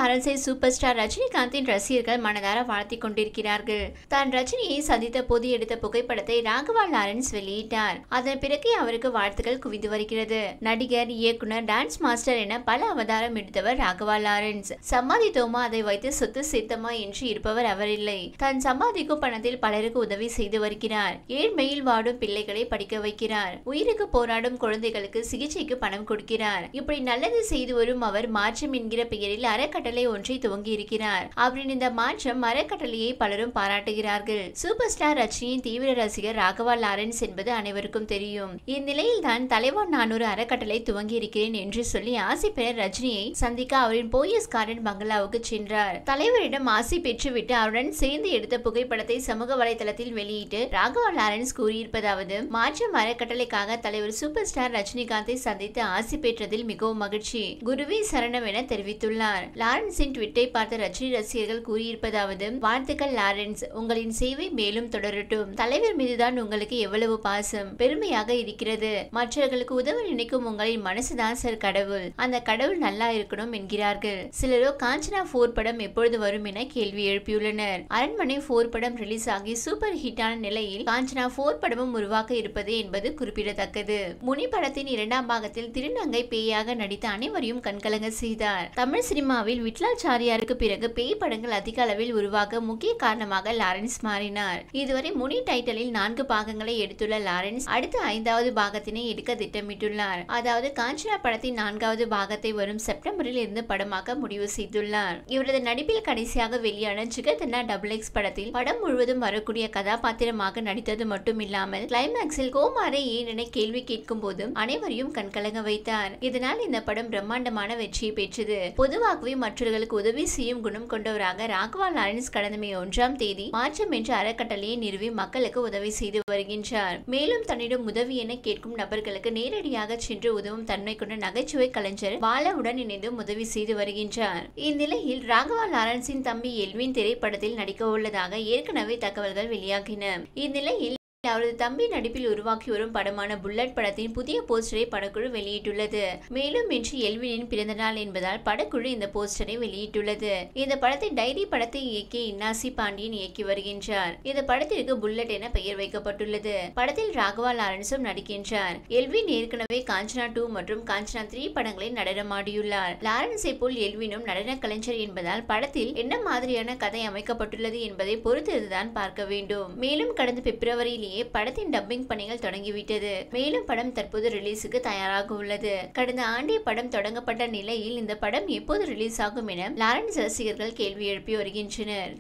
லாரன்ஸை super star ரஜினிகாந்தின் ரசிகர்கள் மனதார வாழ்த்தி கொண்டிருக்கிறார்கள். தான் ரஜினியை சந்தித்த போது எடுத்த புகைப்படத்தை ராகவா லாரன்ஸ் வெளியிட்டார். அதன் பிறகு அவருக்கு வாழ்த்துக்கள் குவிந்து வருகிறது. நடிகர், இயக்குனர், டான்ஸ் மாஸ்டர் என பல அவதாரம் எடுத்தவர் ராகவா லாரன்ஸ். சம்பாதித்தோமா அதை வைத்து சொத்து சேர்த்தமா என்று இருப்பவர் அவர் இல்லை. தான் சம்பாதிக்கும் பணத்தில் பலருக்கு உதவி செய்து வருகிறார். ஏழ்மையில் வாடும் பிள்ளைகளை படிக்க வைக்கிறார். உயிருக்கு போராடும் குழந்தைகளுக்கு சிகிச்சைக்கு பணம் கொடுக்கிறார். இப்படி நல்லது செய்து வரும் அவர் மாற்றம் என்கிற பெயரில் அறக்கட்டளை ஒன்றை துவங்கி இருக்கிறார். அவரின் இந்த மாற்றம் அறக்கட்டளையை பலரும் பாராட்டுகிறார்கள். சூப்பர் ஸ்டார் ரஜினியின் தீவிர ரசிகர் ராகவா லாரன்ஸ் என்பது அனைவருக்கும் தெரியும். இந்நிலையில் தான் தலைவன் 400 அறக்கட்டளை துவங்கி இருக்கிறேன் என்று சொல்லி ஆசை பெற ரஜினியை சந்திக்க அவரின் போயஸ் கார்டன் பங்களாவுக்கு சென்றார். தலைவரிடம் ஆசை பெற்றுவிட்டு அவருடன் சேர்ந்து எடுத்த புகைப்படத்தை சமூக வலைதளத்தில் வெளியிட்டு ராகவா லாரன்ஸ் கூறியிருப்பதாவது: மாற்றம் அறக்கட்டளைக்காக தலைவர் சூப்பர் ஸ்டார் ரஜினிகாந்தை சந்தித்து ஆசை பெற்றதில் மிகவும் மகிழ்ச்சி, குருவே சரணம் என தெரிவித்துள்ளார். லாரன்ஸின் ட்விட்டை பார்த்த ரஜினி ரசிகர்கள் கூறியிருப்பதாவது: வாழ்த்துக்கள் லாரன்ஸ், உங்களின் சேவை மேலும் தொடரட்டும். தலைவர் மீதுதான் உங்களுக்கு எவ்வளவு பாசம், பெருமையாக இருக்கிறது. மற்றவர்களுக்கு உதவ நினைக்கும் உங்களின் மனசுதான் சார் கடவுள். அந்த கடவுள் நல்லா இருக்கணும் என்கிறார்கள். சிலரோ காஞ்சனா 4 படம் எப்பொழுது வரும் என கேள்வி எழுப்பியுள்ளனர். அரண்மனை 4 படம் ரிலீஸ் ஆகி சூப்பர் ஹிட்டான நிலையில் காஞ்சனா 4 படமும் உருவாக்க இருப்பது என்பது குறிப்பிடத்தக்கது. முனி படத்தின் 2ஆம் பாகத்தில் திருநங்கை பேயாக நடித்த அனைவரையும் கண்கலங்க செய்தார். தமிழ் சினிமாவில் விட்லாச்சாரியாருக்கு பிறகு பேய் படங்கள் அதிக அளவில் உருவாக முக்கிய காரணமாக லாரன்ஸ் மாறினார். இதுவரை முனி டைட்டிலில் 4 பாகங்களை எடுத்துள்ள லாரன்ஸ் அடுத்த 5வது பாகத்தினை எடுக்க திட்டமிட்டுள்ளார். அதாவது காஞ்சனா படத்தின் 4வது பாகத்தை வரும் செப்டம்பரில் இருந்து படமாக்க முடிவு செய்துள்ளார். இவரது நடிப்பில் கடைசியாக வெளியான ஜிகர்தண்டா XX படத்தில் படம் முழுவதும் வரக்கூடிய கதாபாத்திரமாக நடித்தது மட்டுமில்லாமல் கிளைமேக்ஸில் கோமாரை ஏன் என கேள்வி கேட்கும் போதும் அனைவரையும் கண்கலங்க வைத்தார். இதனால் இந்த படம் பிரம்மாண்டமான வெற்றியை பெற்றது. பொதுவாகவே மற்றவர்களுக்கு உதவி செய்யும் குணம் கொண்டவராக ராகவா லாரன்ஸ் கடந்த மே 1ஆம் தேதி மாற்றம் என்ற அறக்கட்டளையை நிறுவி மக்களுக்கு உதவி செய்து வருகின்றார். மேலும் தன்னிடம் உதவி என கேட்கும் நபர்களுக்கு நேரடியாக சென்று உதவும் தன்மை கொண்ட நகைச்சுவை கலைஞர் பாலாவுடன் இணைந்து உதவி செய்து வருகின்றார். இந்நிலையில் ராகவா லாரன்ஸின் தம்பி எல்வின் திரைப்படத்தில் நடிக்க உள்ளதாக ஏற்கனவே தகவல்கள் வெளியாகின. இந்நிலையில் அவரது தம்பி நடிப்பில் உருவாக்கி வரும் படமான புல்லட் படத்தின் புதிய போஸ்டரை படக்குழு வெளியிட்டுள்ளது. மேலும் இன்று எல்வினின் பிறந்த நாள் என்பதால் படக்குழு இந்த போஸ்டரை வெளியிட்டுள்ளது. இந்த படத்தை டைரி படத்தை இயக்கிய இன்னாசி பாண்டியன் இயக்கி வருகின்றார். இந்த படத்திற்கு புல்லட் என பெயர் வைக்கப்பட்டுள்ளது. படத்தில் ராகவா லாரன்ஸும் நடிக்கின்றார். எல்வின் ஏற்கனவே காஞ்சனா 2 மற்றும் காஞ்சனா 3 படங்களில் நடனமாடியுள்ளார். லாரன்ஸை போல் எல்வினும் நடன கலைஞர் என்பதால் படத்தில் என்ன மாதிரியான கதை அமைக்கப்பட்டுள்ளது என்பதை பொறுத்திருந்துதான் பார்க்க வேண்டும். மேலும் கடந்த பிப்ரவரியிலேயே படத்தின் டப்பிங் பணிகள் தொடங்கிவிட்டது. மேலும் படம் தற்போது ரிலீஸுக்கு தயாராக உள்ளது. கடந்த ஆண்டே படம் தொடங்கப்பட்ட நிலையில் இந்த படம் எப்போது ரிலீஸ் ஆகும் என லாரன்ஸ் ரசிகர்கள் கேள்வி எழுப்பி வருகின்றனர்.